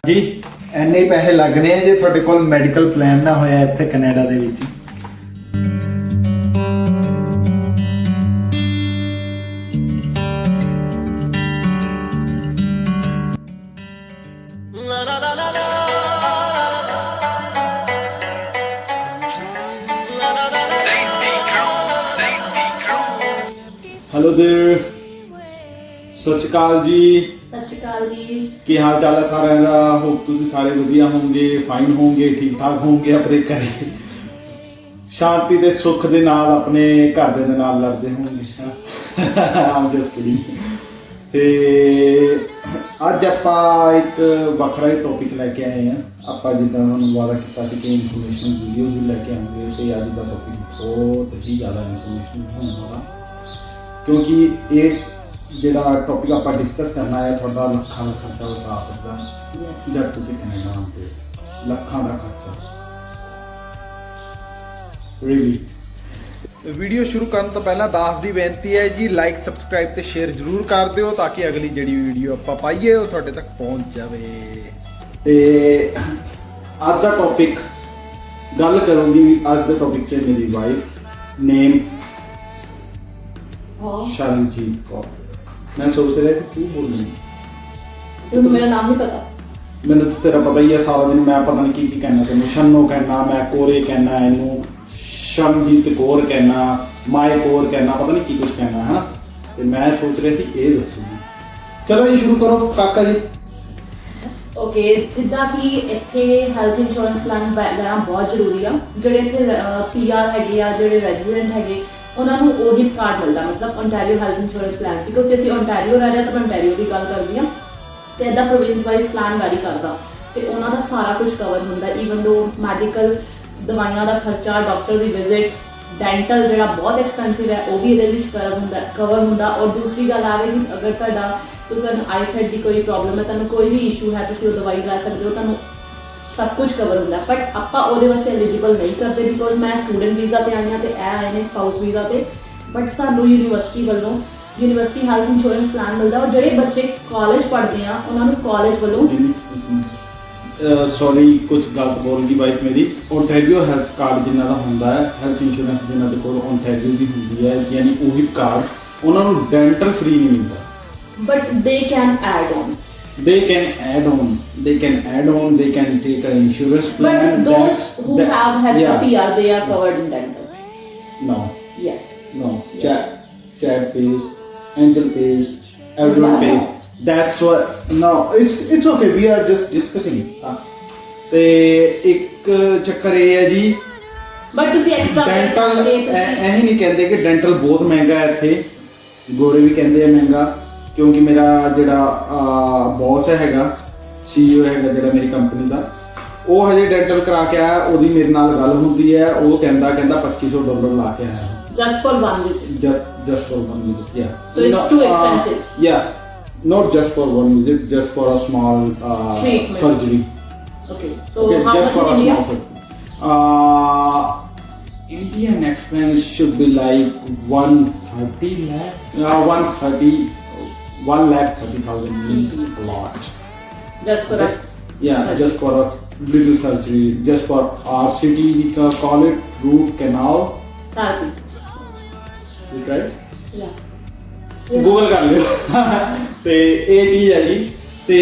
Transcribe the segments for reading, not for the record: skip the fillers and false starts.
ਜੀ ਇੰਨੇ ਹੀ ਪੈਸੇ ਲੱਗਣੇ ਆ ਜੇ ਤੁਹਾਡੇ ਕੋਲ ਮੈਡੀਕਲ ਪਲਾਨ ਨਾ ਹੋਇਆ ਇੱਥੇ ਕੈਨੇਡਾ ਦੇ ਵਿੱਚ। हेलो देयर, सत श्री अकाल जी। सत श्री अकाल जी। की हाल चाल है सारे का? होप तुसी सारे वधिया होंगे, फाइन होंगे, ठीक ठाक होंगे, अपने घरे शांति ते सुख दे नाल अपने घर दे नाल लड़दे होंगे। I am just kidding. ते अज आपां एक वखरा ही टॉपिक लैके आए हैं। आपां जिद्दां तुहानूं वादा कीता कि इनफॉर्मेशन वीडियोज़ भी लैके आवांगे ते अज दा टॉपिक बहुत ही ज़्यादा इनफॉर्मेशन होने वाला, क्योंकि ये ਜਿਹੜਾ ਟੌਪਿਕ ਆਪਾਂ ਡਿਸਕਸ ਕਰਨਾ ਹੈ ਤੁਹਾਡਾ ਲੱਖਾਂ ਦਾ ਖਰਚਾ ਉਠਾ ਸਕਦਾ ਜਦ ਤੁਸੀਂ ਕੈਨੇਡਾ ਆਉਂਦੇ। ਲੱਖਾਂ ਦਾ ਖਰਚਾ ਰੀਲੀ। ਵੀਡੀਓ ਸ਼ੁਰੂ ਕਰਨ ਤੋਂ ਪਹਿਲਾਂ ਦਾਸ ਦੀ ਬੇਨਤੀ ਹੈ ਜੀ, ਲਾਈਕ ਸਬਸਕ੍ਰਾਈਬ ਤੇ ਸ਼ੇਅਰ ਜ਼ਰੂਰ ਕਰ ਦਿਓ ਤਾਂ ਕਿ ਅਗਲੀ ਜਿਹੜੀ ਵੀਡੀਓ ਆਪਾਂ ਪਾਈਏ ਉਹ ਤੁਹਾਡੇ ਤੱਕ ਪਹੁੰਚ ਜਾਵੇ। ਤੇ ਅੱਜ ਦਾ ਟੌਪਿਕ ਗੱਲ ਕਰੂੰਗੀ, ਅੱਜ ਦੇ ਟੌਪਿਕ ਤੇ ਮੇਰੀ ਵਾਈਫ ਨੇਮ शरणजीत कौर। मैं सोच रहा था क्यों बोल रही तो मेरा नाम नहीं पता? मैंने तो तेरा पता ही है, सारा दिन मैं पता नहीं की कहना, तेन शनो कहना, मैं कोरे कहना, इनू शरणजीत कौर कहना, माए कौर कहना, पता नहीं की कुछ कहना है ना। तो मैं सोच रही थी ये दसूगी। चलो ये शुरू करो काका जी। ओके, जिद्दां कि इत्थे हैल्थ इंश्योरेंस प्लान लेना बहुत जरूरी आ। ਜਿਹੜੇ ਇੱਥੇ PR ਹੈਗੇ ਆ, ਜਿਹੜੇ ਰੈਜ਼ੀਡੈਂਟ ਹੈਗੇ, ਉਹਨਾਂ ਨੂੰ ਉਹੀ ਕਾਰਡ ਮਿਲਦਾ, ਮਤਲਬ Ontario health insurance plan. Because ਅਸੀਂ ਓਨਟਾਰੀਓ ਰਹਿ ਰਹੇ ਤਾਂ ਮੈਂ ਓਨਟਾਰੀਓ ਦੀ ਗੱਲ ਕਰਦੀ ਹਾਂ, ਤੇ ਇਹਦਾ ਪ੍ਰੋਵਿੰਸ ਵਾਈਜ਼ ਪਲਾਨ ਵੈਰੀ ਕਰਦਾ ਤੇ ਉਹਨਾਂ ਦਾ ਸਾਰਾ ਕੁਝ ਕਵਰ ਹੁੰਦਾ। ਈਵਨ ਦੋ ਮੈਡੀਕਲ ਦਵਾਈਆਂ ਦਾ ਖਰਚਾ, ਡਾਕਟਰ ਦੀ ਵਿਜ਼ਿਟਸ, ਡੈਂਟਲ ਜਿਹੜਾ ਬਹੁਤ ਐਕਸਪੈਂਸਿਵ ਹੈ ਉਹ ਵੀ ਇਹਦੇ ਵਿੱਚ ਕਵਰ ਹੁੰਦਾ। ਔਰ ਦੂਸਰੀ ਗੱਲ ਆਵੇ ਕਿ ਅਗਰ ਤੁਹਾਨੂੰ ਆਈਸਾਈਟ ਦੀ ਕੋਈ ਪ੍ਰੋਬਲਮ ਹੈ, ਤੁਹਾਨੂੰ ਕੋਈ ਵੀ ਇਸ਼ੂ ਹੈ, ਤੁਸੀਂ ਉਹ ਦਵਾਈ ਲੈ ਸਕਦੇ ਹੋ, ਤੁਹਾਨੂੰ ਸਭ ਕੁਝ ਕਵਰ ਹੁੰਦਾ। ਬਟ ਆਪਾਂ ਉਹਦੇ ਵਾਸਤੇ ਐਲੀਜੀਬਲ ਨਹੀਂ ਕਰਦੇ ਬਿਕੋਜ਼ ਮੈਂ ਸਟੂਡੈਂਟ ਵੀਜ਼ਾ ਤੇ ਆਈ ਹਾਂ ਤੇ ਇਹ ਆਏ ਨੇ ਸਪਾਊਸ ਵੀਜ਼ਾ ਤੇ। ਬਟ ਸਾਨੂੰ ਯੂਨੀਵਰਸਿਟੀ ਵੱਲੋਂ ਯੂਨੀਵਰਸਿਟੀ ਹੈਲਥ ਇੰਸ਼ੋਰੈਂਸ ਪਲਾਨ ਮਿਲਦਾ। ਔਰ ਜਿਹੜੇ ਬੱਚੇ ਕਾਲਜ ਪੜ੍ਹਦੇ ਆ ਉਹਨਾਂ ਨੂੰ ਕਾਲਜ ਵੱਲੋਂ ਸੌਰੀ ਕੁਝ ਗਲਤ ਬੋਲ ਗਈ ਵਾਈਫ ਮੇਰੀ। ਓਨਟਾਰੀਓ ਹੈਲਥ ਕਾਰਡ ਜਿਨ੍ਹਾਂ ਦਾ ਹੁੰਦਾ ਹੈ, ਹੈਲਥ ਇੰਸ਼ੋਰੈਂਸ ਜਿਨ੍ਹਾਂ ਦੇ ਕੋਲ ਓਨਟਾਰੀਓ ਦੀ ਹੁੰਦੀ ਹੈ, ਯਾਨੀ ਉਹੀ ਕਾਰਡ ਉਹਨਾਂ ਨੂੰ ਡੈਂਟਲ ਫ੍ਰੀ ਨਹੀਂ ਮਿਲਦਾ। But they can add on, they can add on, they can take an insurance plan. But those who have had a PR, they are covered in dental. No. Yes. No. Cat pays, Angel pays, everyone pays. That's what. No, it's okay. We are just discussing. ਤੇ ਇੱਕ ਚੱਕਰ ਇਹ ਹੈ ਜੀ, but ਤੁਸੀਂ extra dental ਇਹ ਨਹੀਂ ਕਹਿੰਦੇ ਕਿ ਡੈਂਟਲ ਬਹੁਤ ਮਹਿੰਗਾ ਹੈ ਇੱਥੇ, ਗੋਰੇ ਵੀ ਕਹਿੰਦੇ ਆ ਮਹਿੰਗਾ। ਕਿਉਂਕਿ ਮੇਰਾ ਜਿਹੜਾ ਬੌਸ ਹੈਗਾ, CEO ਹੈਗਾ ਜਿਹੜਾ ਮੇਰੀ ਕੰਪਨੀ ਦਾ, ਉਹ ਹਜੇ ਡੈਂਟਲ ਕਰਾ ਕੇ ਆਇਆ। ਉਹਦੀ ਮੇਰੇ ਨਾਲ ਗੱਲ ਹੁੰਦੀ ਹੈ, ਉਹ ਕਹਿੰਦਾ $2500 ਲਾ ਕੇ ਆਇਆ just for one visit. just for one visit, yeah. So it's too expensive. Yeah, not just for one visit, just for a small treatment. Surgery. Okay, so how just much for in a India? small surgery. Indian expense should be like 130 lakh. 1,30,000 means a lot. Just for okay. Surgery. Just for a little surgery, just for RCT we can call it, root canal therapy. You tried? Yeah. Google ਕਰ ਲਿਓ। ਤੇ ਇਹ ਚੀਜ਼ ਹੈ ਜੀ। ਤੇ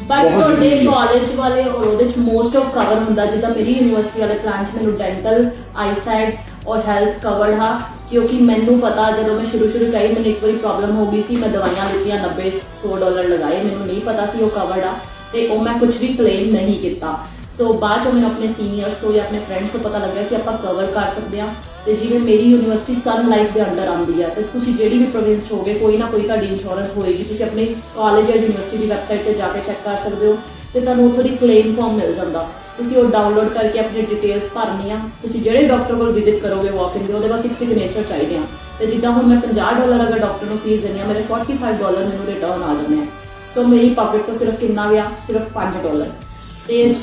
but ਤੁਹਾਡੇ college ਵਾਲੇ ਔਰ ਉਹਦੇ ਚ ਮੋਸਟ ਆਫ ਕਵਰ ਹੁੰਦਾ। ਜਿੱਦਾਂ ਮੇਰੀ ਯੂਨੀਵਰਸਿਟੀ ਵਾਲੇ ਪਲਾਨ ਚ ਮੈਨੂੰ ਡੈਂਟਲ, ਆਈਸਾਈਟ ਔਰ ਹੈਲਥ ਕਵਰਡ ਹਾਂ, ਕਿਉਂਕਿ ਮੈਨੂੰ ਪਤਾ ਜਦੋਂ ਮੈਂ ਸ਼ੁਰੂ ਚਾਹੀ ਮੈਨੂੰ ਇੱਕ ਵਾਰੀ ਪ੍ਰੋਬਲਮ ਹੋ ਗਈ ਸੀ, ਮੈਂ ਦਵਾਈਆਂ ਲਿੱਤੀਆਂ, $90-100 ਲਗਾਏ, ਮੈਨੂੰ ਨਹੀਂ ਪਤਾ ਸੀ ਉਹ ਕਵਰਡ ਆ ਤੇ ਉਹ ਮੈਂ ਕੁਝ ਵੀ ਕਲੇਮ ਨਹੀਂ ਕੀਤਾ। ਸੋ ਬਾਅਦ ਚੋਂ ਮੈਨੂੰ ਆਪਣੇ ਸੀਨੀਅਰਸ ਤੋਂ ਜਾਂ ਆਪਣੇ ਫਰੈਂਡਸ ਤੋਂ ਪਤਾ ਲੱਗਿਆ ਕਿ ਆਪਾਂ ਕਵਰ ਕਰ ਸਕਦੇ ਹਾਂ। ਤੇ ਜਿਵੇਂ ਮੇਰੀ ਯੂਨੀਵਰਸਿਟੀ ਸਨ ਲਾਈਫ ਦੇ ਅੰਡਰ ਆਉਂਦੀ ਹੈ, ਤੇ ਤੁਸੀਂ ਜਿਹੜੀ ਵੀ ਪ੍ਰੋਵਿੰਸ 'ਚ ਹੋਗੇ ਕੋਈ ਨਾ ਕੋਈ ਤੁਹਾਡੀ ਇੰਸ਼ੋਰੈਂਸ ਹੋਏਗੀ। ਤੁਸੀਂ ਆਪਣੇ ਕਾਲਜ ਜਾਂ ਯੂਨੀਵਰਸਿਟੀ ਦੀ ਵੈਬਸਾਈਟ 'ਤੇ ਜਾ ਕੇ ਚੈੱਕ ਕਰ ਸਕਦੇ ਹੋ ਤੇ ਤੁਹਾਨੂੰ ਉੱਥੋਂ ਦੀ ਕਲੇਮ ਫਾਰਮ ਮਿਲ ਜਾਂਦਾ। ਤੁਸੀਂ ਉਹ ਡਾਊਨਲੋਡ ਕਰਕੇ ਆਪਣੀ ਡਿਟੇਲਸ ਭਰਨੀਆਂ। ਤੁਸੀਂ ਜਿਹੜੇ ਡਾਕਟਰ ਕੋਲ ਵਿਜ਼ਿਟ ਕਰੋਗੇ ਵਾਕ ਇਨ ਦੇ, ਉਹਦੇ ਬਾਅਦ ਇੱਕ ਸਿਗਨੇਚਰ ਚਾਹੀਦੇ ਆ। ਤੇ ਜਿੱਦਾਂ ਹੁਣ ਮੈਂ $50 ਅਗਰ ਡਾਕਟਰ ਨੂੰ ਫੀਸ ਦਿੰਦੀ ਹਾਂ, ਮੇਰੇ $45 ਮੈਨੂੰ ਰਿਟਰਨ ਆ ਜਾਂਦੇ ਆ। ਸੋ ਮੇਰੀ ਪਾਕਟ ਤੋਂ ਸਿਰਫ ਕਿੰਨਾ ਗਿਆ? ਸਿਰਫ $5। ਤੇ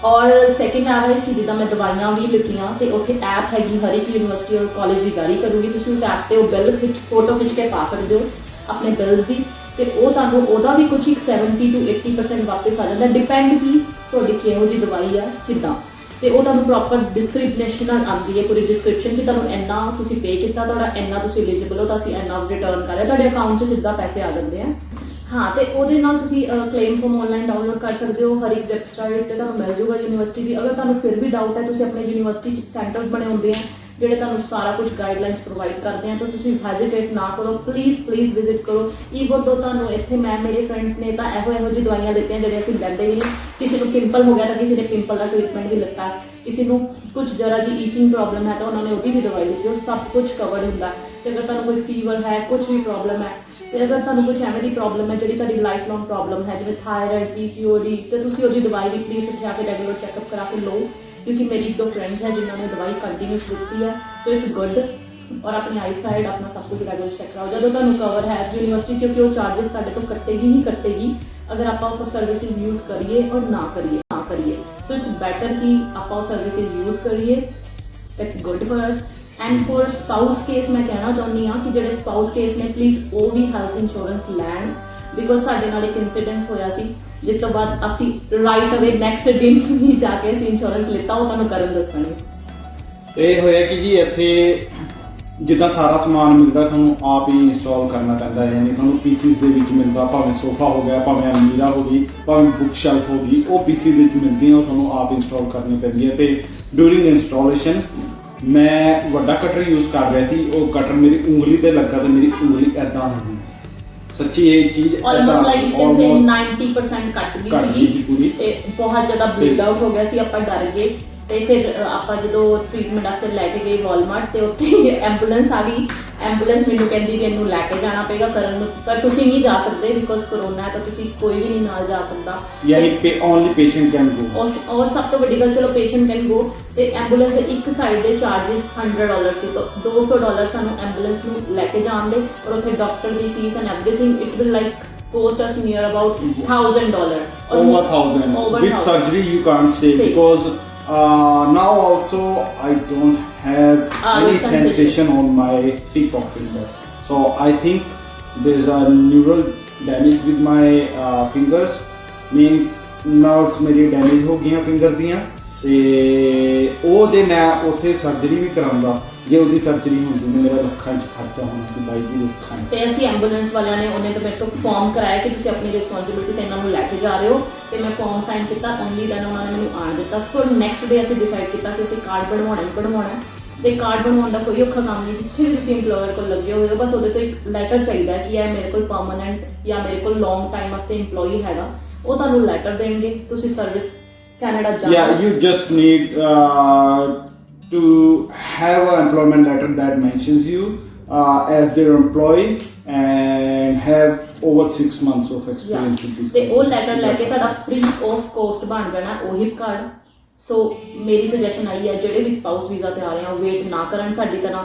ਔਰ ਸੈਕਿੰਡ ਆ ਹੈ ਕਿ ਜਿੱਦਾਂ ਮੈਂ ਦਵਾਈਆਂ ਵੀ ਲਿੱਤੀਆਂ ਤੇ ਉੱਥੇ ਐਪ ਹੈਗੀ, ਹਰ ਇੱਕ ਯੂਨੀਵਰਸਿਟੀ ਔਰ ਕਾਲਜ ਦੀ ਵੈਰੀ ਕਰੂਗੀ। ਤੁਸੀਂ ਉਸ ਐਪ 'ਤੇ ਉਹ ਬਿੱਲ ਵਿੱਚ ਫੋਟੋ ਖਿੱਚ ਕੇ ਪਾ ਸਕਦੇ ਹੋ ਆਪਣੇ ਬਿਲਸ ਦੀ। ਤੇ ਉਹ ਤੁਹਾਨੂੰ ਉਹਦਾ ਵੀ ਕੁਝ ਇੱਕ 70 to 80% ਵਾਪਸ ਆ ਜਾਂਦਾ, ਡਿਪੈਂਡ ਕੀ ਤੁਹਾਡੀ ਕਿਹੋ ਜਿਹੀ ਦਵਾਈ ਆ ਕਿੱਦਾਂ। ਤੇ ਉਹ ਤੁਹਾਨੂੰ ਪ੍ਰੋਪਰ ਡਿਸਕ੍ਰਿਪਸ਼ਨ ਨਾਲ ਆਉਂਦੀ ਹੈ, ਪੂਰੀ ਡਿਸਕ੍ਰਿਪਸ਼ਨ ਕਿ ਤੁਹਾਨੂੰ ਇੰਨਾ ਤੁਸੀਂ ਪੇ ਕੀਤਾ, ਤੁਹਾਡਾ ਇੰਨਾ ਤੁਸੀਂ ਐਲੀਜੀਬਲ ਹੋ ਤਾਂ ਅਸੀਂ ਇੰਨਾ ਰਿਟਰਨ ਕਰ ਰਹੇ, ਤੁਹਾਡੇ ਅਕਾਊਂਟ 'ਚ ਸਿੱਧਾ ਪੈਸੇ ਆ ਜਾਂਦੇ ਆ। ਹਾਂ, ਤੇ ਉਹਦੇ ਨਾਲ ਤੁਸੀਂ ਕਲੇਮ ਫਾਰਮ ਆਨਲਾਈਨ ਡਾਊਨਲੋਡ ਕਰ ਸਕਦੇ ਹੋ, ਹਰ ਇੱਕ ਵੈਬਸਾਈਟ ਤੇ ਤੁਹਾਨੂੰ ਮਿਲ ਜਾਊਗਾ ਯੂਨੀਵਰਸਿਟੀ ਦੀ। ਅਗਰ ਤੁਹਾਨੂੰ ਫਿਰ ਵੀ ਡਾਊਟ ਹੈ, ਤੁਸੀਂ ਆਪਣੇ ਯੂਨੀਵਰਸਿਟੀ 'ਚ ਸੈਂਟਰਸ ਬਣੇ ਹੁੰਦੇ ਆ ਜਿਹੜੇ ਤੁਹਾਨੂੰ ਸਾਰਾ ਕੁਝ ਗਾਈਡਲਾਈਨਸ ਪ੍ਰੋਵਾਈਡ ਕਰਦੇ ਆ, ਤਾਂ ਤੁਸੀਂ ਹੈਜ਼ਿਟੇਟ ਨਾ ਕਰੋ, ਪਲੀਜ਼ ਵਿਜ਼ਿਟ ਕਰੋ। ਈਵਨ ਦੋ ਤੁਹਾਨੂੰ ਇੱਥੇ ਮੇਰੇ ਫਰੈਂਡਸ ਨੇ ਤਾਂ ਇਹੋ ਜਿਹੀ ਦਵਾਈਆਂ ਦਿੱਤੀਆਂ ਜਿਹੜੇ ਅਸੀਂ ਲੈਂਦੇ ਵੀ ਨਹੀਂ। ਕਿਸੇ ਨੂੰ ਪਿੰਪਲ ਹੋ ਗਿਆ ਤਾਂ ਕਿਸੇ ਨੇ ਪਿੰਪਲ ਦਾ ਟ੍ਰੀਟਮੈਂਟ ਵੀ ਲਿੱਤਾ, ਕਿਸੇ ਨੂੰ ਕੁਝ ਜਰਾ ਜੀ ਈਚਿੰਗ ਪ੍ਰੋਬਲਮ ਹੈ ਤਾਂ ਉਹਨਾਂ ਨੇ ਉਹਦੀ ਵੀ ਦਵਾਈ ਦਿੱਤੀ, ਉਹ ਸਭ ਕੁਝ ਕਵਰਡ ਹੁੰਦਾ। ਤੇ ਅਗਰ ਤੁਹਾਨੂੰ ਕੋਈ ਫੀਵਰ ਹੈ, ਕੁਝ ਵੀ ਪ੍ਰੋਬਲਮ ਹੈ, ਤੇ ਅਗਰ ਤੁਹਾਨੂੰ ਕੁਝ ਐਵੇਂ ਦੀ ਪ੍ਰੋਬਲਮ ਹੈ ਜਿਹੜੀ ਤੁਹਾਡੀ ਲਾਈਫ ਲੌਂਗ ਪ੍ਰੋਬਲਮ ਹੈ, ਜਿਵੇਂ ਥਾਇਰਾਇਡ, PCOD, ਤੇ ਤੁਸੀਂ ਉਹਦੀ ਦਵਾਈ ਵੀ ਪਲੀਜ਼ ਇੱਥੇ ਆ ਕੇ ਰੈਗੂਲਰ ਚੈੱਕਅਪ ਕਰਾ ਕੇ ਲਓ, ਕਿਉਂਕਿ ਮੇਰੀ ਇੱਕ ਦੋ ਫਰੈਂਡਸ ਹੈ ਜਿਨ੍ਹਾਂ ਨੇ ਦਵਾਈ ਕੰਟੀਨਿਊਸ ਦਿੱਤੀ ਹੈ। So it's good. ਔਰ ਆਪਣੀ ਆਈ ਸਾਈਡ ਆਪਣਾ ਸਭ ਕੁਝ ਰੈਗੂਲਰ ਚੈੱਕ ਕਰਾਓ ਜਦੋਂ ਤੁਹਾਨੂੰ ਕਵਰ ਹੈ ਯੂਨੀਵਰਸਿਟੀ, ਕਿਉਂਕਿ ਉਹ ਚਾਰजेस ਤੁਹਾਡੇ ਤੋਂ ਕੱਟੇਗੀ ਅਗਰ ਆਪਾਂ ਉਹ ਸਰਵਿਸਿਜ਼ ਯੂਜ਼ ਕਰੀਏ ਔਰ ਨਾ ਕਰੀਏ। ਸੋ ਇਟਸ ਬੈਟਰ ਕਿ ਆਪਾਂ ਉਹ ਸਰਵਿਸਿਜ਼ ਯੂਜ਼ ਕਰੀਏ, it's good for us. And for spouse case ਮੈਂ ਕਹਿਣਾ ਚਾਹੁੰਦੀ ਹਾਂ ਕਿ ਜਿਹੜੇ ਸਪਾਊਸ ਕੇਸ ਨੇ ਪਲੀਜ਼ ਉਹ ਵੀ ਹੈਲਥ ਇੰਸ਼ੋਰੈਂਸ ਲੈਣ, ਬਿਕੋਜ਼ ਸਾਡੇ ਨਾਲ ਇੱਕ ਇਨਸੀਡੈਂਸ ਹੋਇਆ ਸੀ ਜਿਸ ਤੋਂ ਬਾਅਦ ਅਸੀਂ ਰਾਈਟ ਅਵੇ ਨੈਕਸਟ ਦਿਨ ਹੀ ਜਾ ਕੇ ਅਸੀਂ ਇੰਸ਼ੋਰੈਂਸ ਲਿੱਤਾ, ਉਹ ਤੁਹਾਨੂੰ ਕਰਨ ਦੱਸਾਂਗੇ। ਇਹ ਹੋਇਆ ਕਿ ਜੀ ਇੱਥੇ ਜਿੱਦਾਂ ਸਾਰਾ ਸਮਾਨ ਮਿਲਦਾ ਤੁਹਾਨੂੰ ਆਪ ਹੀ ਇੰਸਟਾਲ ਕਰਨਾ ਪੈਂਦਾ ਹੈ, ਯਾਨੀ ਤੁਹਾਨੂੰ ਪੀਸੀਸ ਦੇ ਵਿੱਚ ਮਿਲਦਾ, ਭਾਵੇਂ ਸੋਫਾ ਹੋ ਗਿਆ, ਭਾਵੇਂ ਅਲਮੀਰਾ ਹੋ ਗਈ, ਭਾਵੇਂ ਬੁੱਕ ਸ਼ੈਲਫ ਹੋ ਗਈ, ਉਹ ਪੀਸੀ ਦੇ ਵਿੱਚ ਮਿਲਦੀਆਂ, ਉਹ ਤੁਹਾਨੂੰ ਆਪ ਇੰਸਟਾਲ ਕਰਨੀ ਪੈਂਦੀ ਹੈ। ਤੇ ਡਿਊਰਿੰਗ ਇੰਸਟਾਲੇਸ਼ਨ ਮੈਂ ਵੱਡਾ ਕਟਰ ਯੂਜ਼ ਕਰ ਰਿਹਾ ਸੀ, ਉਹ ਕਟਰ ਮੇਰੀ ਉਂਗਲੀ ਤੇ ਲੱਗਾ ਤੇ ਮੇਰੀ ਉਂਗਲੀ ਐਦਾਂ ਹੋ ਗਈ। ਸੱਚੀ ਇਹ ਚੀਜ਼ almost like you can say 90% ਕੱਟ ਗਈ ਸੀਗੀ ਤੇ ਬਹੁਤ ਜ਼ਿਆਦਾ ਬਲੀਡ ਆਊਟ ਹੋ ਗਿਆ ਸੀ। ਆਪਾਂ ਡਰ ਗਏ ਤੇ ਫਿਰ ਆਪਾਂ ਜਦੋਂ ਟ੍ਰੀਟਮੈਂਟ ਵਾਸਤੇ ਲੈ ਕੇ ਗਏ ਵਾਲਮਾਰਟ ਤੇ ਉੱਥੇ ਐਂਬੂਲੈਂਸ ਆ ਗਈ। ਐਂਬੂਲੈਂਸ ਮੈਨੂੰ ਕਹਿੰਦੀ ਕਿ ਇਹਨੂੰ ਲੈ ਕੇ ਜਾਣਾ ਪਏਗਾ ਕਰਨ ਨੂੰ, ਪਰ ਤੁਸੀਂ ਨਹੀਂ ਜਾ ਸਕਦੇ ਬਿਕੋਜ਼ ਕਰੋਨਾ ਹੈ, ਤਾਂ ਤੁਸੀਂ ਕੋਈ ਵੀ ਨਹੀਂ ਨਾਲ ਜਾ ਸਕਦਾ, ਯਾਨੀ ਓਨਲੀ ਪੇਸ਼ੈਂਟ ਕੈਨ ਗੋ। ਔਰ ਸਭ ਤੋਂ ਵੱਡੀ ਗੱਲ, ਚਲੋ ਪੇਸ਼ੈਂਟ ਕੈਨ ਗੋ, ਤੇ ਐਂਬੂਲੈਂਸ ਦੇ ਇੱਕ ਸਾਈਡ ਦੇ ਚਾਰजेस $100 ਸੀ, ਤਾਂ $200 ਸਾਨੂੰ ਐਂਬੂਲੈਂਸ ਨੂੰ ਲੈ ਕੇ ਜਾਣ ਦੇ, ਔਰ ਉੱਥੇ ਡਾਕਟਰ ਦੀ fees and everything it will like cost us near about $1,000 over 1,000 with surgery you can't say because now also I don't have any sensation on my tip of finger, so I think there's a neural damage with my fingers, means nerves मेरी damage हो गई finger दियां ਤੇ ਉਹ ਜੇ ਮੈਂ ਉੱਥੇ surgery ਵੀ ਕਰਾਉਂਦਾ, ਜੇ ਉਹਦੀ ਸਰਜਰੀ ਹੁੰਦੀ ਤੇ ਮੇਰਾ ਲੱਖਾਂ 'ਚ ਖਰਚਾ ਹੋਣਾ ਸੀ ਬਾਈ ਜੀ, ਲੱਖਾਂ। ਤੇ ਅਸੀਂ ਐਂਬੂਲੈਂਸ ਵਾਲਿਆਂ ਨੇ ਉਹਨੇ ਤਾਂ ਮੇਰੇ ਤੋਂ ਫਾਰਮ ਕਰਾਇਆ ਕਿ ਤੁਸੀਂ ਆਪਣੀ ਰਿਸਪੌਂਸਿਬਿਲਿਟੀ ਤੇ ਇਹਨਾਂ ਨੂੰ ਲੈ ਕੇ ਜਾ ਰਹੇ ਹੋ, ਤੇ ਮੈਂ ਫਾਰਮ ਸਾਈਨ ਕੀਤਾ, ਓਨਲੀ ਦੈਨ ਉਹਨਾਂ ਨੇ ਮੈਨੂੰ ਆਣ ਦਿੱਤਾ। ਸੋ ਨੈਕਸਟ ਡੇ ਅਸੀਂ ਡਿਸਾਈਡ ਕੀਤਾ ਕਿ ਅਸੀਂ ਕਾਰਡ ਬਣਵਾਉਣਾ ਤੇ ਕਾਰਡ ਬਣਵਾਉਣ ਦਾ ਕੋਈ ਔਖਾ ਕੰਮ ਨਹੀਂ, ਜਿੱਥੇ ਵੀ ਤੁਸੀਂ ਇੰਪਲੋਇਰ ਕੋਲ ਲੱਗੇ ਹੋਏ ਹੋ ਬਸ ਉਹਦੇ ਤੋਂ ਇੱਕ ਲੈਟਰ ਚਾਹੀਦਾ ਕਿ ਇਹ ਮੇਰੇ ਕੋਲ ਪਰਮਾਨੈਂਟ ਜਾਂ ਮੇਰੇ ਕੋਲ ਲੌਂਗ ਟਾਈਮ ਵਾਸਤੇ ਇੰਪਲੋਈ ਹੈਗਾ, ਉਹ ਤੁਹਾਨੂੰ ਲੈਟਰ ਦੇਣਗੇ, ਤੁਸੀਂ ਸਰਵਿਸ ਕੈਨੇਡਾ ਜਾ। Yeah, you just need to have an employment letter that mentions you as their employee and have over 6 months of experience with this. ਤੇ ਉਹ ਲੈਟਰ ਲੈ ਕੇ ਤੁਹਾਡਾ ਫ੍ਰੀ ਆਫ ਕੋਸਟ ਬਣ ਜਾਣਾ ਉਹ ਹਿਪ ਕਾਰਡ। ਸੋ ਮੇਰੀ suggestion ਆਈ ਹੈ ਜਿਹੜੇ ਵੀ ਸਪਾਊਸ ਵੀਜ਼ਾ ਤੇ ਆ ਰਹੇ ਆ ਉਹ ਵੇਟ ਨਾ ਕਰਨ ਸਾਡੀ ਤਰ੍ਹਾਂ,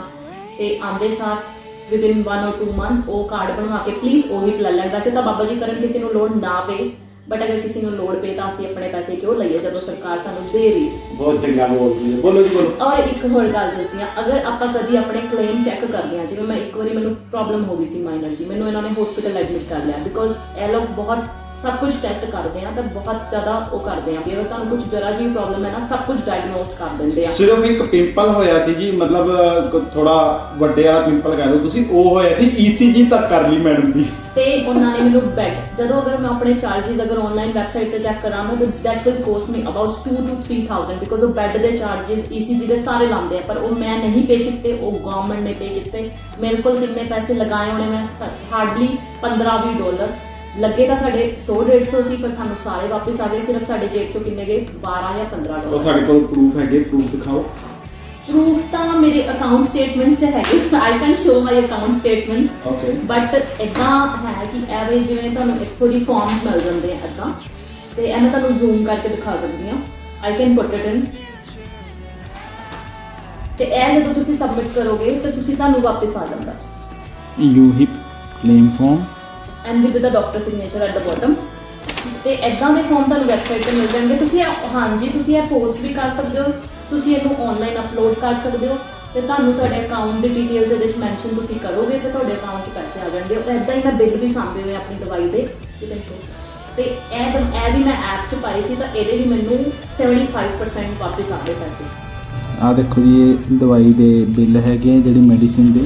ਤੇ ਆਂਦੇ ਸਾਥ ਵਿਦਿਨ 1 or 2 months ਉਹ ਕਾਰਡ ਬਣਵਾ ਕੇ ਪਲੀਜ਼ ਉਹ ਹਿਪ ਲੈ ਲੈਣ। ਵੈਸੇ ਤਾਂ ਬਾਬਾ ਜੀ ਕਰਨ ਕਿਸੇ ਨੂੰ ਲੋੜ ਨਾ ਪਏ, ਬਟ ਅਗਰ ਕਿਸੇ ਨੂੰ ਲੋੜ ਪਏ ਤਾਂ ਅਸੀਂ ਆਪਣੇ ਪੈਸੇ ਕਿਉਂ ਲਈਏ ਜਦੋਂ ਸਰਕਾਰ ਸਾਨੂੰ ਦੇ ਰਹੀ ਹੈ। ਬਹੁਤ ਚੰਗਾ ਬੋਲਦੀ ਹੈ, ਬੋਲੋ ਜੀ ਬੋਲੋ। ਔਰ ਇੱਕ ਹੋਰ ਗੱਲ ਦੱਸਦੀ ਹਾਂ, ਅਗਰ ਆਪਾਂ ਕਦੀ ਆਪਣੇ ਕਲੇਮ ਚੈੱਕ ਕਰਦੇ ਹਾਂ, ਜਿਵੇਂ ਮੈਂ ਇੱਕ ਵਾਰੀ ਮੈਨੂੰ ਪ੍ਰੋਬਲਮ ਹੋ ਗਈ ਸੀ ਮਾਈਨਰ ਜੀ, ਮੈਨੂੰ ਇਹਨਾਂ ਨੇ ਹਸਪੀਟਲ ਐਡਮਿਟ ਕਰ ਲਿਆ ਬਿਕੋਜ਼ ਇਹ ਲੋਕ ਬਹੁਤ ਸਭ ਕੁਝ ਟੈਸਟ ਕਰਦੇ ਆ ਤਾਂ ਬਹੁਤ ਜ਼ਿਆਦਾ ਉਹ ਕਰਦੇ ਆ ਵੀ ਅਗਰ ਤੁਹਾਨੂੰ ਕੁਝ ਜਰਾ ਜੀ ਪ੍ਰੋਬਲਮ ਹੈ ਨਾ ਸਭ ਕੁਝ ਡਾਇਗਨੋਸ ਕਰ ਦਿੰਦੇ ਆ। ਸਿਰਫ ਇੱਕ ਪਿੰਪਲ ਹੋਇਆ ਸੀ ਜੀ, ਮਤਲਬ ਥੋੜਾ ਵੱਡੇ ਵਾਲਾ ਪਿੰਪਲ ਕਹਿ ਲਓ ਤੁਸੀਂ, ਉਹ ਹੋਇਆ ਸੀ, ECG ਤੱਕ ਕਰ ਲਈ ਮੈਡਮ ਦੀ, ਤੇ ਉਹਨਾਂ ਨੇ ਮੈਨੂੰ ਬੈੱਡ ਜਦੋਂ ਅਗਰ ਮੈਂ ਆਪਣੇ ਚਾਰजेस ਅਗਰ ਆਨਲਾਈਨ ਵੈਬਸਾਈਟ ਤੇ ਚੈੱਕ ਕਰਾਂ ਨਾ ਤਾਂ that will cost me about 2 to 3,000 because ਉਹ ਬੈੱਡ ਦੇ ਚਾਰजेस ECG ਦੇ ਸਾਰੇ ਲਾਉਂਦੇ ਆ, ਪਰ ਉਹ ਮੈਂ ਨਹੀਂ ਪੇ ਕੀਤੇ, ਉਹ ਗਵਰਨਮੈਂਟ ਨੇ ਪੇ ਕੀਤੇ। ਮੇਰੇ ਕੋਲ ਕਿੰਨੇ ਪੈਸੇ ਲਗਾਏ ਹੋਣੇ, ਮੈਂ ਹਾਰਡਲੀ $15-20 ਲੱਗੇ ਤਾਂ ਸਾਡੇ 100-150 ਸੀ, ਪਰ ਸਾਨੂੰ ਸਾਰੇ ਵਾਪਸ ਆ ਗਏ। ਸਿਰਫ ਸਾਡੇ ਜੇਬ ਚੋਂ ਕਿੰਨੇ ਗਏ $12 ਜਾਂ $15। ਉਹ ਸਾਡੇ ਕੋਲ ਪ੍ਰੂਫ ਹੈਗੇ, ਪ੍ਰੂਫ ਦਿਖਾਓ। ਪ੍ਰੂਫ ਤਾਂ ਮੇਰੇ ਅਕਾਊਂਟ ਸਟੇਟਮੈਂਟਸ 'ਚ ਹੈਗੇ, I can show my account statements, okay. But ਇੱਦਾਂ ਹੈ ਕਿ ਐਵਰੇਜ ਜਿਵੇਂ ਤੁਹਾਨੂੰ ਇੱਥੋਂ ਦੀ ਫਾਰਮਸ ਮਿਲ ਜਾਂਦੇ ਆ ਇੱਦਾਂ, ਤੇ ਇਹ ਮੈਂ ਤੁਹਾਨੂੰ ਜ਼ੂਮ ਕਰਕੇ ਦਿਖਾ ਸਕਦੀ ਹਾਂ, I can put it in, ਤੇ ਇਹ ਜਦੋਂ ਤੁਸੀਂ ਸਬਮਿਟ ਕਰੋਗੇ ਤਾਂ ਤੁਹਾਨੂੰ ਵਾਪਸ ਆ ਜਾਂਦਾ you hip claim form and with the doctor signature at the bottom. ਤੇ ਇੱਦਾਂ ਦੇ ਫਾਰਮ ਤੁਹਾਨੂੰ ਵੈਬਸਾਈਟ 'ਤੇ ਮਿਲ ਜਾਣਗੇ। ਤੁਸੀਂ ਹਾਂਜੀ ਤੁਸੀਂ ਇਹ ਪੋਸਟ ਵੀ ਕਰ ਸਕਦੇ ਹੋ, ਤੁਸੀਂ ਇਹਨੂੰ ਆਨਲਾਈਨ ਅਪਲੋਡ ਕਰ ਸਕਦੇ ਹੋ, ਤੇ ਤੁਹਾਨੂੰ ਤੁਹਾਡੇ ਅਕਾਊਂਟ ਦੀ ਡਿਟੇਲਸ ਇਹਦੇ ਵਿੱਚ ਮੈਂਸ਼ਨ ਤੁਸੀਂ ਕਰੋਗੇ ਤੇ ਤੁਹਾਡੇ ਅਕਾਊਂਟ 'ਚ ਪੈਸੇ ਆ ਜਾਣਗੇ। ਔਰ ਇਦਾਂ ਹੀ ਮੈਂ ਬਿੱਲ ਵੀ ਸਾਂਭੇ ਹੋਏ ਆਪਣੀ ਦਵਾਈ ਦੇ ਤੇ ਇਹ ਵੀ ਮੈਂ ਐਪ 'ਚ ਪਾਈ ਸੀ ਤਾਂ ਇਹਦੇ ਵੀ ਮੈਨੂੰ 75% ਵਾਪਸ ਆ ਗਏ ਪੈਸੇ। ਆ ਦੇਖੋ ਜੀ ਇਹ ਦਵਾਈ ਦੇ ਬਿੱਲ ਹੈਗੇ ਆ ਜਿਹੜੀ ਮੈਡੀਸਿਨ ਦੇ।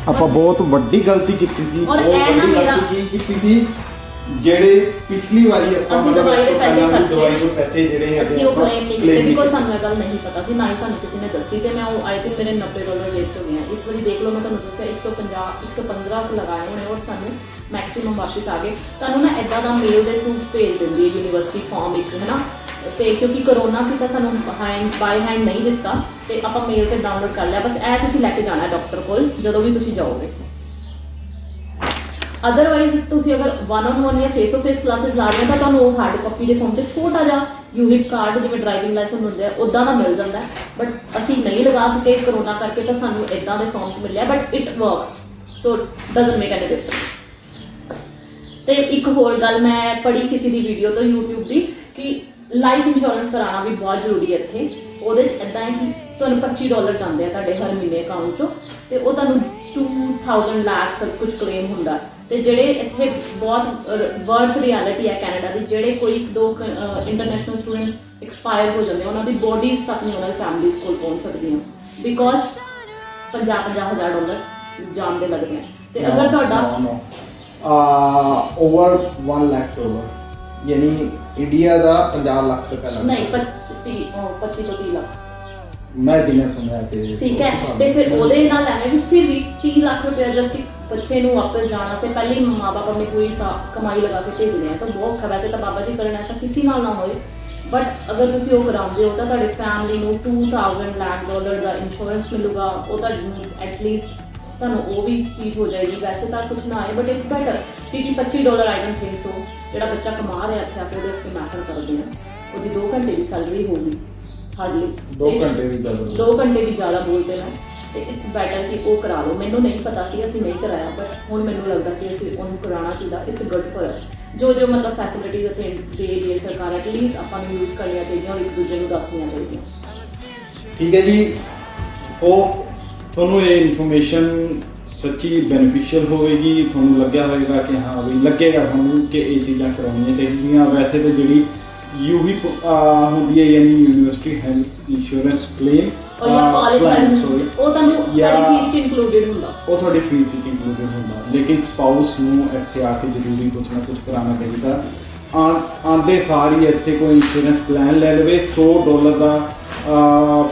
ਆਪਾਂ ਬਹੁਤ ਵੱਡੀ ਗਲਤੀ ਕੀਤੀ ਸੀ, ਔਰ ਇਹ ਨਾ ਮੇਰਾ ਕੀਤੀ ਸੀ ਜਿਹੜੇ ਪਿਛਲੀ ਵਾਰੀ ਆਪਾਂ ਅਸੀਂ ਦਵਾਈ ਦੇ ਪੈਸੇ ਖਰਚੇ, ਦਵਾਈ ਦੇ ਪੈਸੇ ਜਿਹੜੇ ਹੈਗੇ ਅਸੀਂ ਉਹ ਕਲੇਮ ਨਹੀਂ ਕੀਤੇ ਬਿਕੋਜ਼ ਸਾਨੂੰ ਇਹ ਗੱਲ ਨਹੀਂ ਪਤਾ ਸੀ, ਨਾ ਹੀ ਸਾਨੂੰ ਕਿਸੇ ਨੇ ਦੱਸੀ ਤੇ ਮੈਂ ਉਹ ਆਈ ਥਿੰਕ ਮੇਰੇ $90 ਜੇਬ 'ਚ ਹੋ ਗਏ। ਇਸ ਵਾਰੀ ਦੇਖ ਲਓ ਮੈਂ ਤੁਹਾਨੂੰ ਦੱਸਿਆ 115 ਲਗਾਏ ਹੋਣੇ ਔਰ ਸਾਨੂੰ ਮੈਕਸਿਮਮ ਵਾਪਸ ਆ ਗਏ। ਤੁਹਾਨੂੰ ਨਾ ਇਦਾਂ ਦਾ ਮੇਲ ਦੇ ਥਰੂ ਭੇਜ ਦਿੰਦੀ ਹੈ ਯੂਨੀਵਰਸਿਟੀ ਫਾਰਮ ਇੱਕ, ਹੈ ਨਾ। ਤੇ ਕਿਉਂਕਿ ਕਰੋਨਾ ਸੀ ਤਾਂ ਸਾਨੂੰ ਬਾਈ ਹੈਂਡ ਨਹੀਂ ਦਿੱਤਾ ਤੇ ਆਪਾਂ ਮੇਲ ਤੇ ਡਾਊਨਲੋਡ ਕਰ ਲਿਆ। ਬਸ ਇਹ ਤੁਸੀਂ ਲੈ ਕੇ ਜਾਣਾ ਡਾਕਟਰ ਕੋਲ ਜਦੋਂ ਵੀ ਤੁਸੀਂ ਜਾਓਗੇ। ਅਦਰਵਾਈਜ਼ ਤੁਸੀਂ ਅਗਰ 1-on-1 ਜਾਂ ਫੇਸ ਟੂ ਫੇਸ ਕਲਾਸਿਸ ਲਾ ਰਹੇ ਹੋ ਤਾਂ ਤੁਹਾਨੂੰ ਉਹ ਹਾਰਡ ਕਾਪੀ ਦੇ ਫਾਰਮ 'ਚ ਛੋਟਾ ਜਿਹਾ ਯੂਹਿਪ ਕਾਰਡ ਜਿਵੇਂ ਡਰਾਈਵਿੰਗ ਲਾਇਸੈਂਸ ਹੁੰਦਾ ਉੱਦਾਂ ਦਾ ਮਿਲ ਜਾਂਦਾ। ਬਟ ਅਸੀਂ ਨਹੀਂ ਲਗਾ ਸਕੇ ਕਰੋਨਾ ਕਰਕੇ ਤਾਂ ਸਾਨੂੰ ਇਦਾਂ ਦੇ ਫਾਰਮ 'ਚ ਮਿਲਿਆ। But it works, so doesn't make any difference. ਤੇ ਇੱਕ ਹੋਰ ਗੱਲ ਮੈਂ ਪੜ੍ਹੀ ਕਿਸੇ ਦੀ ਵੀਡੀਓ ਤੋਂ YouTube ਦੀ ਕਿ ਲਾਈਫ ਇੰਸ਼ੋਰੈਂਸ ਕਰਾਉਣਾ ਵੀ ਬਹੁਤ ਜ਼ਰੂਰੀ ਹੈ ਇੱਥੇ। ਉਹਦੇ 'ਚ ਇਦਾਂ ਹੈ ਕਿ ਤੁਹਾਨੂੰ $25 ਜਾਂਦੇ ਆ ਤੁਹਾਡੇ ਹਰ ਮਹੀਨੇ ਅਕਾਊਂਟ 'ਚੋਂ ਤੇ ਉਹ ਤੁਹਾਨੂੰ 2000 ਲੱਖ ਸਭ ਕੁਝ ਕਲੇਮ ਹੁੰਦਾ। ਤੇ ਜਿਹੜੇ ਇੱਥੇ ਬਹੁਤ ਵਰਸ ਰਿਐਲਿਟੀ ਹੈ ਕੈਨੇਡਾ ਦੀ, ਜਿਹੜੇ ਕੋਈ 1-2 ਇੰਟਰਨੈਸ਼ਨਲ ਸਟੂਡੈਂਟਸ ਐਕਸਪਾਇਰ ਹੋ ਜਾਂਦੇ ਉਹਨਾਂ ਦੀ ਬੋਡੀਜ਼ ਤੱਕ ਨਹੀਂ ਉਹਨਾਂ ਦੀ ਫੈਮਿਲੀਜ਼ ਕੋਲ ਪਹੁੰਚ ਸਕਦੀਆਂ ਬਿਕੋਜ਼ $50,000 ਜਾਣ ਦੇ ਲੱਗਦੇ ਆ। ਤੇ ਅਗਰ ਤੁਹਾਡਾ ਓਵਰ 1 ਲੱਖ ਡਾਲਰ ਯਾਨੀ ਇੰਡੀਆ ਦਾ 50 ਲੱਖ ਰੁਪਏ ਲੱਗਦਾ। ਨਹੀਂ 25 ਤੋਂ 30 ਲੱਖ ਮੈਂ ਜਿੰਨਾ ਸੁਣਿਆ ਤੇ ਠੀਕ ਹੈ। ਤੇ ਫਿਰ ਉਹਦੇ ਨਾਲ ਐਵੇਂ ਵੀ ਫਿਰ ਵੀ 30 ਲੱਖ ਰੁਪਏ ਜਸਟ ਇੱਕ ਬੱਚੇ ਨੂੰ ਵਾਪਸ ਜਾਣ ਸੇ ਪਹਿਲੇ ਹੀ ਮਾਂ ਬਾਪ ਆਪਣੀ ਪੂਰੀ ਕਮਾਈ ਲਗਾ ਕੇ ਭੇਜਦੇ ਆ ਤਾਂ ਬਹੁਤ ਔਖਾ। ਵੈਸੇ ਤਾਂ ਬਾਬਾ ਜੀ ਕਰਨ ਐਸਾ ਕਿਸੇ ਨਾਲ ਨਾ ਹੋਏ ਬਟ ਅਗਰ ਤੁਸੀਂ ਉਹ ਕਰਾਉਂਦੇ ਹੋ ਤਾਂ ਤੁਹਾਡੇ ਫੈਮਿਲੀ ਨੂੰ $2,000 ਲੱਖ ਦਾ ਇੰਸ਼ੋਰੈਂਸ ਮਿਲੂਗਾ। ਉਹ ਤੁਹਾਨੂੰ ਐਟਲੀਸਟ ਤੁਹਾਨੂੰ ਉਹ ਵੀ ਚੀਜ਼ ਹੋ ਜਾਏਗੀ। ਵੈਸੇ ਤਾਂ ਕੁਝ ਨਾ ਆਏ ਬਟ ਇਟਸ ਬੈਟਰ ਕਿਉਂਕਿ $25 ਆਈ ਡੋਂਟ ਥਿੰਕ ਸੋ ਜਿਹੜਾ ਬੱਚਾ ਕਮਾ ਰਿਹਾ ਇੱਥੇ ਆ ਕੇ ਉਹਦੇ ਵਾਸਤੇ ਮੈਟਰ ਕਰਦੇ ਆ। ਉਹਦੀ 2 ਘੰਟੇ ਦੀ ਸੈਲਰੀ ਹੋਊਗੀ ਹਾਰਡਲੀ 2 ਘੰਟੇ ਵੀ ਜ਼ਿਆਦਾ 2 ਘੰਟੇ ਵੀ ਜ਼ਿਆਦਾ ਬੋਲਦੇ ਨੇ ਤੇ ਇਟਸ ਬੈਟਰ ਕਿ ਉਹ ਕਰਾ ਲਓ। ਮੈਨੂੰ ਨਹੀਂ ਪਤਾ ਸੀ, ਅਸੀਂ ਨਹੀਂ ਕਰਾਇਆ ਬਟ ਹੁਣ ਮੈਨੂੰ ਲੱਗਦਾ ਕਿ ਅਸੀਂ ਉਹਨੂੰ ਕਰਾਉਣਾ ਚਾਹੀਦਾ। It's good for us. ਜੋ ਮਤਲਬ ਫੈਸਿਲਿਟੀਜ਼ ਅਤੇ ਦੇ ਰਹੀ ਹੈ ਸਰਕਾਰ ਐਟਲੀਸਟ ਆਪਾਂ ਨੂੰ ਯੂਜ਼ ਕਰਨੀਆਂ ਚਾਹੀਦੀਆਂ ਔਰ ਇੱਕ ਦੂਜੇ ਨੂੰ ਦੱਸਣੀਆਂ ਚਾਹੀਦੀਆਂ। ਠੀਕ ਹੈ ਜੀ, ਉਹ ਤੁਹਾਨੂੰ ਇਹ ਇਨਫੋਰਮੇਸ਼ਨ ਸੱਚੀ ਬੈਨੀਫੀਸ਼ੀਅਲ ਹੋਵੇਗੀ। ਤੁਹਾਨੂੰ ਲੱਗਿਆ ਹੋਵੇਗਾ ਕਿ ਹਾਂ ਵੀ ਲੱਗੇਗਾ ਤੁਹਾਨੂੰ ਕਿ ਇਹ ਚੀਜ਼ਾਂ ਕਰਾਉਣੀਆਂ ਚਾਹੀਦੀਆਂ। ਵੈਸੇ ਤਾਂ ਜਿਹੜੀ ਯੂਹਿਪ ਹੁੰਦੀ ਹੈ ਯਾਨੀ ਯੂਨੀਵਰਸਿਟੀ ਹੈਲਥ ਇੰਸ਼ੋਰੈਂਸ ਕਲੇਮ ਔਰ ਜਾਂ ਕਾਲਜ ਉਹ ਤੁਹਾਨੂੰ ਤੁਹਾਡੀ ਫੀਸ 'ਚ ਇਨਕਲੂਡਡ ਹੁੰਦਾ। ਉਹ ਤੁਹਾਡੀ ਫੀਸ ਵਿੱਚ ਇਨਕਲੂਡਡ ਹੁੰਦਾ। ਲੇਕਿਨ ਸਪਾਊਸ ਨੂੰ ਇੱਥੇ ਆ ਕੇ ਜ਼ਰੂਰੀ ਕੁਝ ਨਾ ਕੁਝ ਕਰਾਉਣਾ ਚਾਹੀਦਾ। ਆਉਂਦੇ ਸਾਰ ਹੀ ਇੱਥੇ ਕੋਈ ਇੰਸ਼ੋਰੈਂਸ ਪਲਾਨ ਲੈ ਲਵੇ। $100 ਦਾ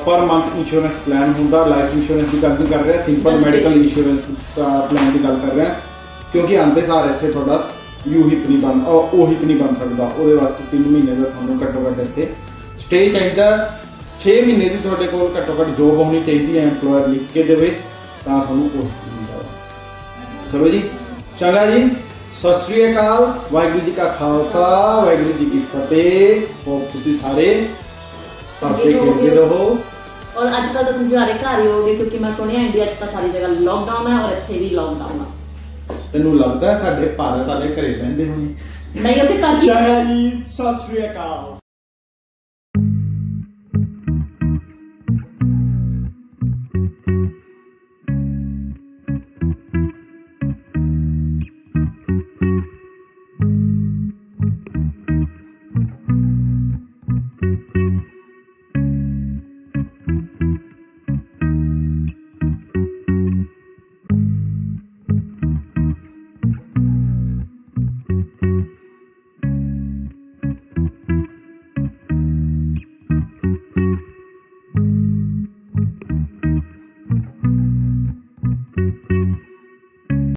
ਪਰ ਮੰਥ ਇੰਸ਼ੋਰੈਂਸ ਪਲਾਨ ਹੁੰਦਾ। ਲਾਈਫ ਇੰਸ਼ੋਰੈਂਸ ਦੀ ਗੱਲ ਨਹੀਂ ਕਰ ਰਿਹਾ, ਸਿੰਪਲ ਮੈਡੀਕਲ ਇੰਸ਼ੋਰੈਂਸ ਪਲਾਨ ਦੀ ਗੱਲ ਕਰ ਰਿਹਾ ਕਿਉਂਕਿ ਆਉਂਦੇ ਸਾਰ ਇੱਥੇ ਤੁਹਾਡਾ ਉਹ ਹਿਪ ਨਹੀਂ ਬਣ ਸਕਦਾ। ਉਹਦੇ ਵਾਸਤੇ 3 ਮਹੀਨੇ ਦਾ ਤੁਹਾਨੂੰ ਘੱਟੋ ਘੱਟ ਇੱਥੇ ਸਟੇ ਚਾਹੀਦਾ। 6 ਮਹੀਨੇ ਦੀ ਤੁਹਾਡੇ ਕੋਲ ਘੱਟੋ ਘੱਟ ਜੋਬ ਹੋਣੀ ਚਾਹੀਦੀ ਹੈ। ਐਮਪਲੋਇਰ ਲਿਖ ਕੇ ਦੇਵੇ ਤਾਂ ਤੁਹਾਨੂੰ ਉਹ ਮਿਲਦਾ। ਚਲੋ ਜੀ, ਚੰਗਾ ਜੀ, ਸਤਿ ਸ੍ਰੀ ਅਕਾਲ। ਵਾਹਿਗੁਰੂ ਜੀ ਕਾ ਖਾਲਸਾ, ਵਾਹਿਗੁਰੂ ਜੀ ਕੀ ਫਤਿਹ। ਹੋਪ ਤੁਸੀਂ ਸਾਰੇ ਸਭੇ ਖੇਡਦੇ ਰਹੋ। ਔਰ ਅੱਜ ਕੱਲ੍ਹ ਤਾਂ ਤੁਸੀਂ ਸਾਰੇ ਘਰ ਹੀ ਹੋਗੇ ਕਿਉਂਕਿ ਮੈਂ ਸੁਣਿਆ ਇੰਡੀਆ 'ਚ ਤਾਂ ਸਾਰੀ ਜਗ੍ਹਾ ਲੋਕਡਾਊਨ ਹੈ ਔਰ ਇੱਥੇ ਵੀ ਲੋਕਡਾਊਨ ਆ। ਤੈਨੂੰ ਲੱਗਦਾ ਸਾਡੇ ਭਾਰਤ ਵਾਲੇ ਘਰੇ ਰਹਿੰਦੇ ਹੋਣੇ? ਨਹੀਂ ਉਹ ਤੇ ਕਰ ਚੰਗਾ ਜੀ, ਸਤਿ ਸ੍ਰੀ ਅਕਾਲ।